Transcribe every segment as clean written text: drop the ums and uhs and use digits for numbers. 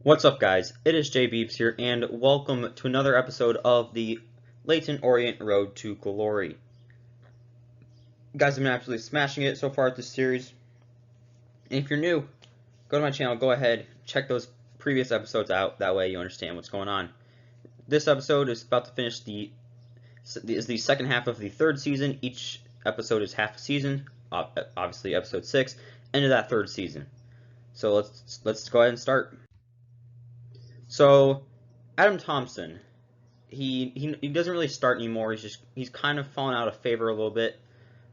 What's up, guys? It is Jay Beebs here, and welcome to another episode of the Leyton Orient Road to Glory. You guys have been absolutely smashing it so far at this series. And if you're new, go to my channel, go ahead, check those previous episodes out, that way you understand what's going on. This episode is about to finish the second half of the third season. Each episode is half a season, obviously episode 6, end of that third season. So let's go ahead and start. So, Adam Thompson, he doesn't really start anymore. He's kind of fallen out of favor a little bit.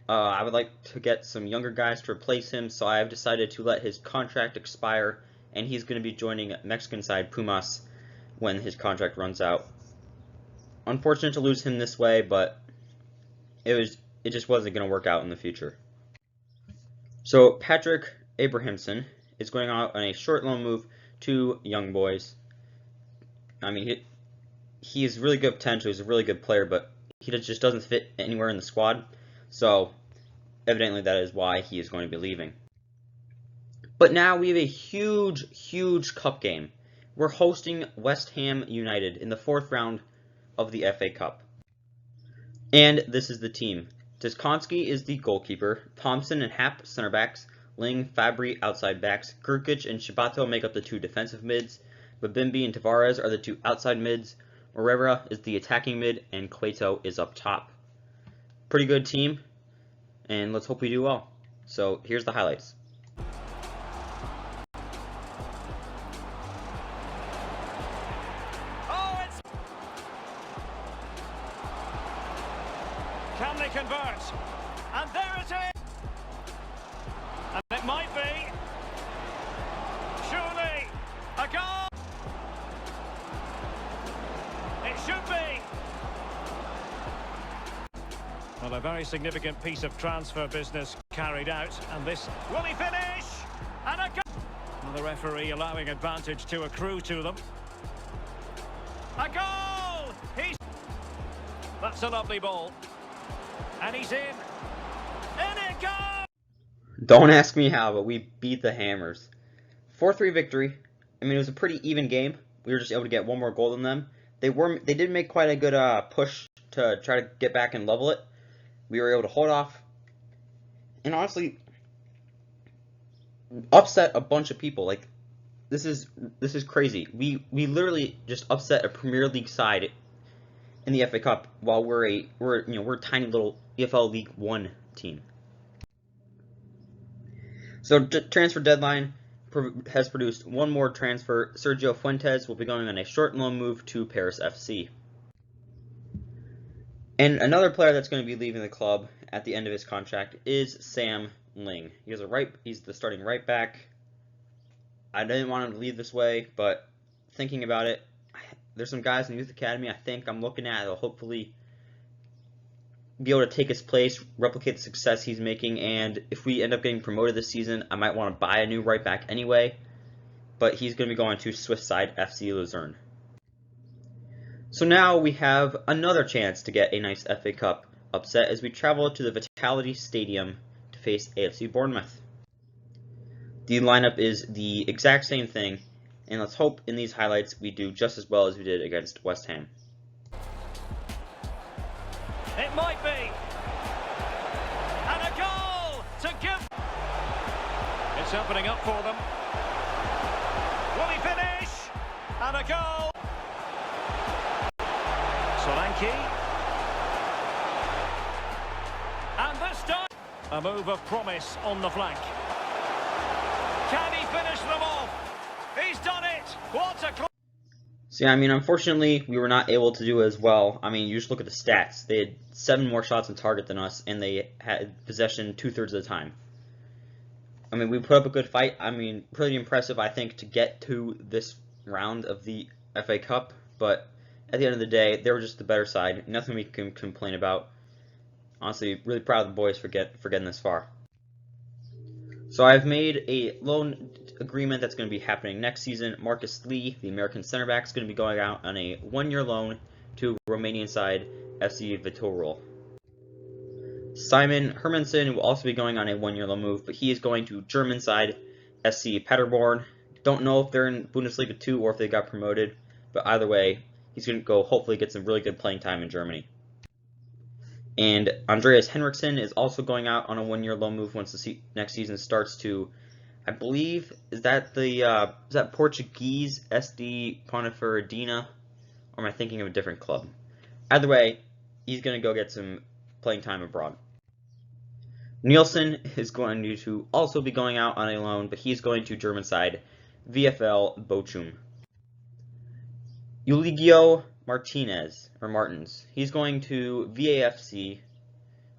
I would like to get some younger guys to replace him, so I have decided to let his contract expire, and he's going to be joining Mexican side Pumas when his contract runs out. Unfortunate to lose him this way, but it just wasn't going to work out in the future. So Patrick Abrahamson is going out on a short loan move to Young Boys. I mean, he has really good potential. He's a really good player, but he just doesn't fit anywhere in the squad. So, evidently that is why he is going to be leaving. But now we have a huge cup game. We're hosting West Ham United in the 4th round of the FA Cup. And this is the team. Deskonski is the goalkeeper. Thompson and Happ center backs. Ling, Fabry outside backs. Gurkic and Shibato make up the 2 defensive mids. Babimbi and Tavares are the 2 outside mids. Herrera is the attacking mid, and Cueto is up top. Pretty good team, and let's hope we do well. So here's the highlights. Can they convert? And there it is! And it might be. Surely a goal! It should be. Well, a very significant piece of transfer business carried out, and this will he finish? And a goal! And the referee allowing advantage to accrue to them. A goal! That's a lovely ball. And he's in. In it goes! Don't ask me how, but we beat the Hammers. 4-3 victory. I mean, it was a pretty even game. We were just able to get one more goal than them. They did make quite a good push to try to get back and level it. We were able to hold off, and honestly, upset a bunch of people. Like, this is crazy. We literally just upset a Premier League side in the FA Cup while we're a tiny little EFL League 1 team. So transfer deadline has produced one more transfer. Sergio Fuentes will be going on a short loan move to Paris FC. And another player that's going to be leaving the club at the end of his contract is Sam Ling. He's the starting right back. I didn't want him to leave this way, but thinking about it, there's some guys in the youth academy I think I'm looking at that'll hopefully be able to take his place, replicate the success he's making, and if we end up getting promoted this season, I might want to buy a new right back anyway, but he's going to be going to Swiss side FC Luzerne. So now we have another chance to get a nice FA Cup upset as we travel to the Vitality Stadium to face AFC Bournemouth. The lineup is the exact same thing, and let's hope in these highlights we do just as well as we did against West Ham. It might be. And a goal to give. It's opening up for them. Will he finish? And a goal. Solanke. And this time. A move of promise on the flank. Can he finish them off? He's done it. What a... So yeah, I mean, unfortunately, we were not able to do as well. I mean, you just look at the stats. They had 7 more shots on target than us, and they had possession 2/3 of the time. I mean, we put up a good fight. I mean, pretty impressive, I think, to get to this round of the FA Cup. But at the end of the day, they were just the better side. Nothing we can complain about. Honestly, really proud of the boys for getting this far. So I've made a loan agreement that's going to be happening next season. Marcus Lee, the American center back, is going to be going out on a 1-year loan to Romanian side FC Viitorul. Simon Hermansen will also be going on a one-year loan move, but he is going to German side SC Paderborn. Don't know if they're in Bundesliga 2 or if they got promoted, but either way, he's going to go hopefully get some really good playing time in Germany. And Andreas Henriksen is also going out on a one-year loan move once the next season starts to, I believe, is that Portuguese SD Ponferradina, or am I thinking of a different club? Either way, he's going to go get some playing time abroad. Nielsen is going to also be going out on a loan, but he's going to German side VfL Bochum. Eligio Martins. He's going to VAFC,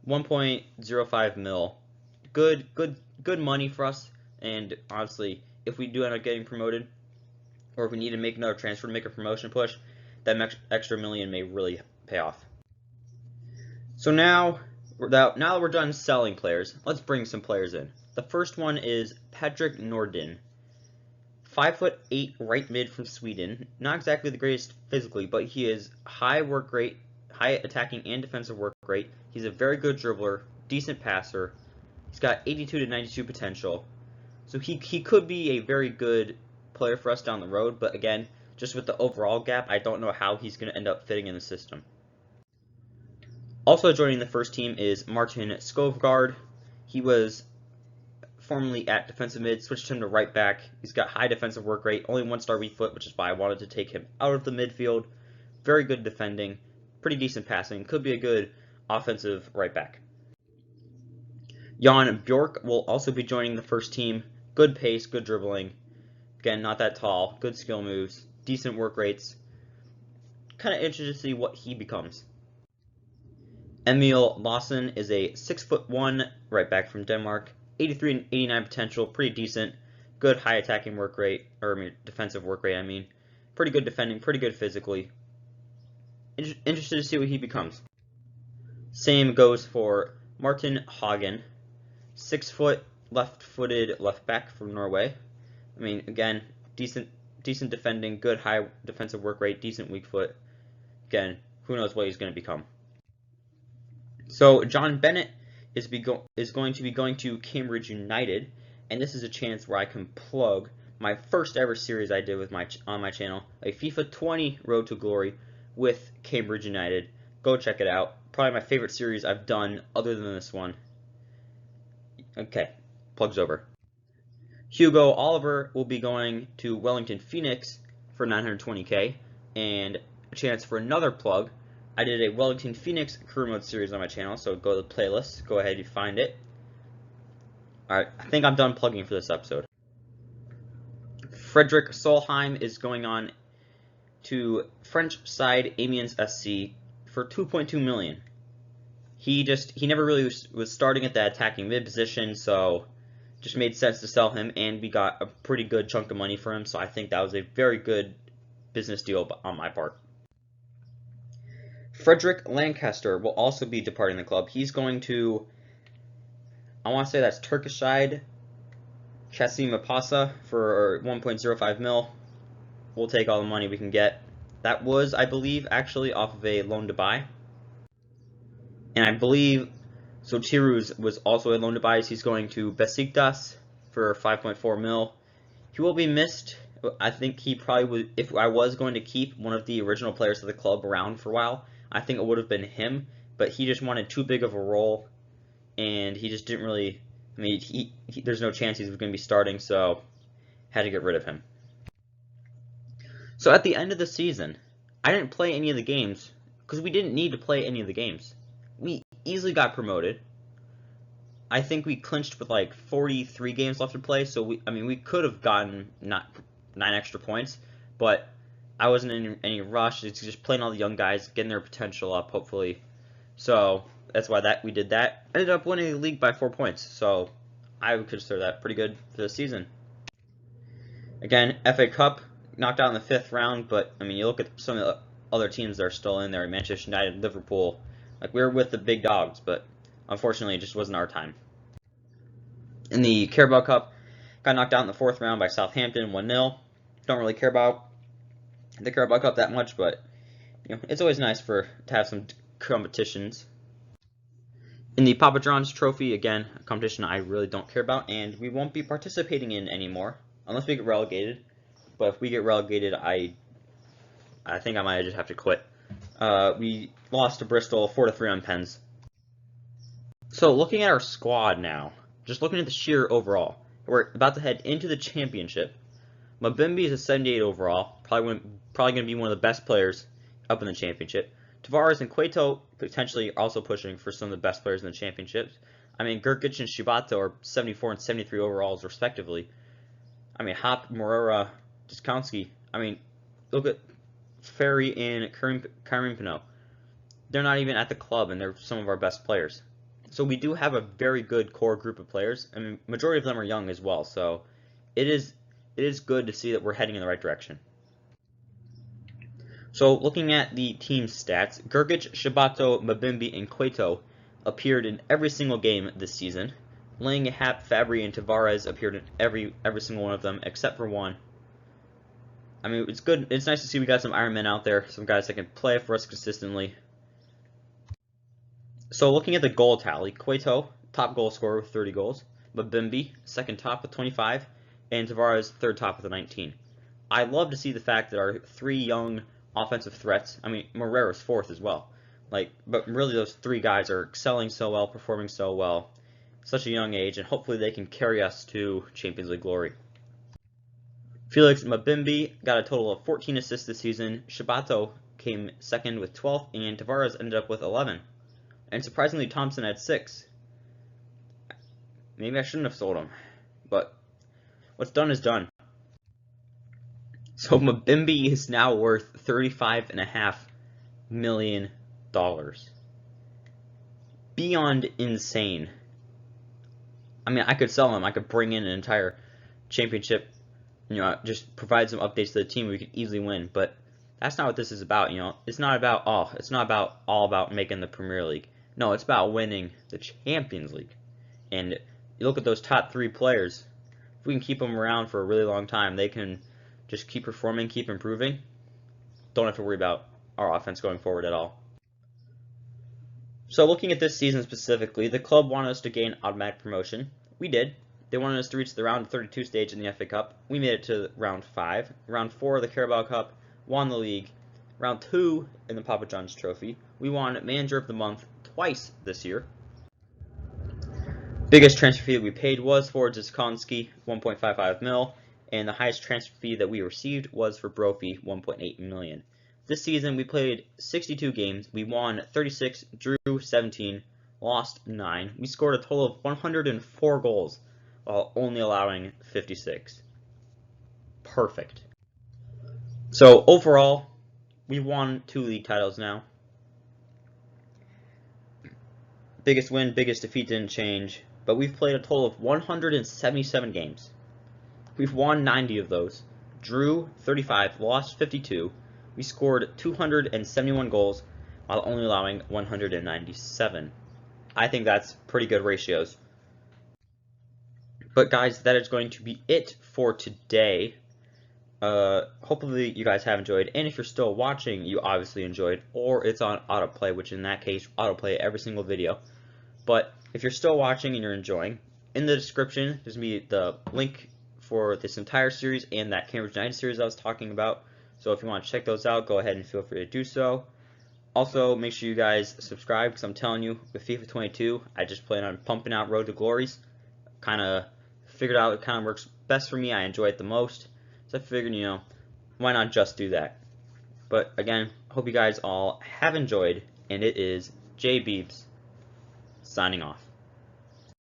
1.05 mil. Good money for us. And honestly, if we do end up getting promoted, or if we need to make another transfer to make a promotion push, that extra million may really pay off. So now that we're done selling players, let's bring some players in. The first one is Patrick Nordin. 5'8" right mid from Sweden. Not exactly the greatest physically, but he is high work rate, high attacking and defensive work rate. He's a very good dribbler, decent passer. He's got 82 to 92 potential. So he could be a very good player for us down the road, but again, just with the overall gap, I don't know how he's going to end up fitting in the system. Also joining the first team is Martin Skovgaard. He was formerly at defensive mid, switched him to right back. He's got high defensive work rate, only 1-star weak foot, which is why I wanted to take him out of the midfield. Very good defending, pretty decent passing, could be a good offensive right back. Jan Bjork will also be joining the first team. Good pace, good dribbling. Again, not that tall, good skill moves, decent work rates. Kind of interested to see what he becomes. Emil Lawson is a 6'1" right back from Denmark. 83 and 89 potential, pretty decent. Good high attacking work rate, defensive work rate, I mean. Pretty good defending, pretty good physically. Interested to see what he becomes. Same goes for Martin Hagen. 6 foot, left-footed left back from Norway. I mean, again, decent defending, good high defensive work rate, decent weak foot. Again, who knows what he's going to become. So John Bennett is going to be going to Cambridge United, and this is a chance where I can plug my first ever series I did with on my channel, a FIFA 20 Road to Glory with Cambridge United. Go check it out. Probably my favorite series I've done other than this one. Okay, plug's over. Hugo Oliver will be going to Wellington Phoenix for 920k, and a chance for another plug. I did a Wellington Phoenix career mode series on my channel, so go to the playlist, go ahead and find it. Alright, I think I'm done plugging for this episode. Frederick Solheim is going on to French side Amiens SC for 2.2 million. He never really was starting at that attacking mid position, so just made sense to sell him, and we got a pretty good chunk of money for him, so I think that was a very good business deal on my part. Frederick Lancaster will also be departing the club. He's going to, I want to say that's Turkish side, Kasimapasa for 1.05 mil. We'll take all the money we can get. That was, I believe, actually off of a loan to buy. And I believe Sotirus was also a loan to buy. He's going to Besiktas for 5.4 mil. He will be missed. I think he probably would, if I was going to keep one of the original players of the club around for a while, I think it would have been him, but he just wanted too big of a role, and he just didn't really, I mean, there's no chance he's going to be starting, so had to get rid of him. So at the end of the season, I didn't play any of the games, because we didn't need to play any of the games. We easily got promoted. I think we clinched with like 43 games left to play, so we could have gotten 9 extra points, but I wasn't in any rush. It's just playing all the young guys, getting their potential up, hopefully. So that's why we did that. Ended up winning the league by 4 points, so I would consider that pretty good for the season. Again, FA Cup knocked out in the 5th round, but I mean, you look at some of the other teams that are still in there, Manchester United, Liverpool. Like, we were with the big dogs, but unfortunately, it just wasn't our time. In the Carabao Cup, got knocked out in the 4th round by Southampton, 1-0. Don't really care about the Carabao Cup that much, but you know, it's always nice to have some competitions. In the Papa John's Trophy, again, a competition I really don't care about, and we won't be participating in anymore unless we get relegated. But if we get relegated, I think I might just have to quit. We lost to Bristol 4-3 on pens. So looking at our squad now, just looking at the sheer overall, we're about to head into the championship. Mabimbi is a 78 overall, probably going to be one of the best players up in the championship. Tavares and Cueto potentially also pushing for some of the best players in the championships. I mean, Gurkic and Shibato are 74 and 73 overalls respectively. I mean, Hop, Morera, Diskonski. I mean, look at Ferry and Karim Pinot. They're not even at the club, and they're some of our best players. So we do have a very good core group of players. I mean, majority of them are young as well. So it is good to see that we're heading in the right direction. So looking at the team stats, Gurkic, Shibato, Mabimbi, and Cueto appeared in every single game this season. Lang, Hap, Fabry, and Tavares appeared in every single one of them except for one. I mean, it's good. It's nice to see we got some Iron Men out there, some guys that can play for us consistently. So looking at the goal tally, Cueto, top goal scorer with 30 goals. Mabimbi, second top with 25. And Tavares, third top with 19. I love to see the fact that our three young offensive threats, I mean, Morera's fourth as well. But really those three guys are excelling so well, performing so well, such a young age, and hopefully they can carry us to Champions League glory. Felix Mabimbi got a total of 14 assists this season. Shibato came second with 12, and Tavares ended up with 11. And surprisingly, Thompson had 6. Maybe I shouldn't have sold him, but what's done is done. So Mabimbi is now worth $35.5 million. Beyond insane. I mean, I could sell him. I could bring in an entire championship, just provide some updates to the team. We could easily win, but that's not what this is about. It's not about all about making the Premier League. No, it's about winning the Champions League. And you look at those top 3 players. If we can keep them around for a really long time, they can just keep performing, keep improving. Don't have to worry about our offense going forward at all. So looking at this season specifically, the club wanted us to gain automatic promotion. We did. They wanted us to reach the round of 32 stage in the FA Cup. We made it to round 5. Round 4 of the Carabao Cup, won the league. Round 2 in the Papa John's Trophy. We won Manager of the Month twice this year. Biggest transfer fee that we paid was for Diskonski, 1.55 mil, and the highest transfer fee that we received was for Brophy, 1.8 million. This season we played 62 games. We won 36, drew 17, lost 9. We scored a total of 104 goals while only allowing 56. Perfect. So overall, we won 2 league titles now. Biggest win, biggest defeat didn't change, but we've played a total of 177 games. We've won 90 of those, drew 35, lost 52. We scored 271 goals while only allowing 197. I think that's pretty good ratios. But guys, that is going to be it for today. Hopefully you guys have enjoyed, and if you're still watching, you obviously enjoyed, or it's on autoplay, which in that case, autoplay every single video. But if you're still watching and you're enjoying, in the description, there's going to be the link for this entire series and that Cambridge United series I was talking about. So if you want to check those out, go ahead and feel free to do so. Also, make sure you guys subscribe, because I'm telling you, with FIFA 22, I just plan on pumping out Road to Glories. Kind of figured out it kind of works best for me. I enjoy it the most. So I figured, why not just do that? But again, hope you guys all have enjoyed, and it is J Beebs signing off.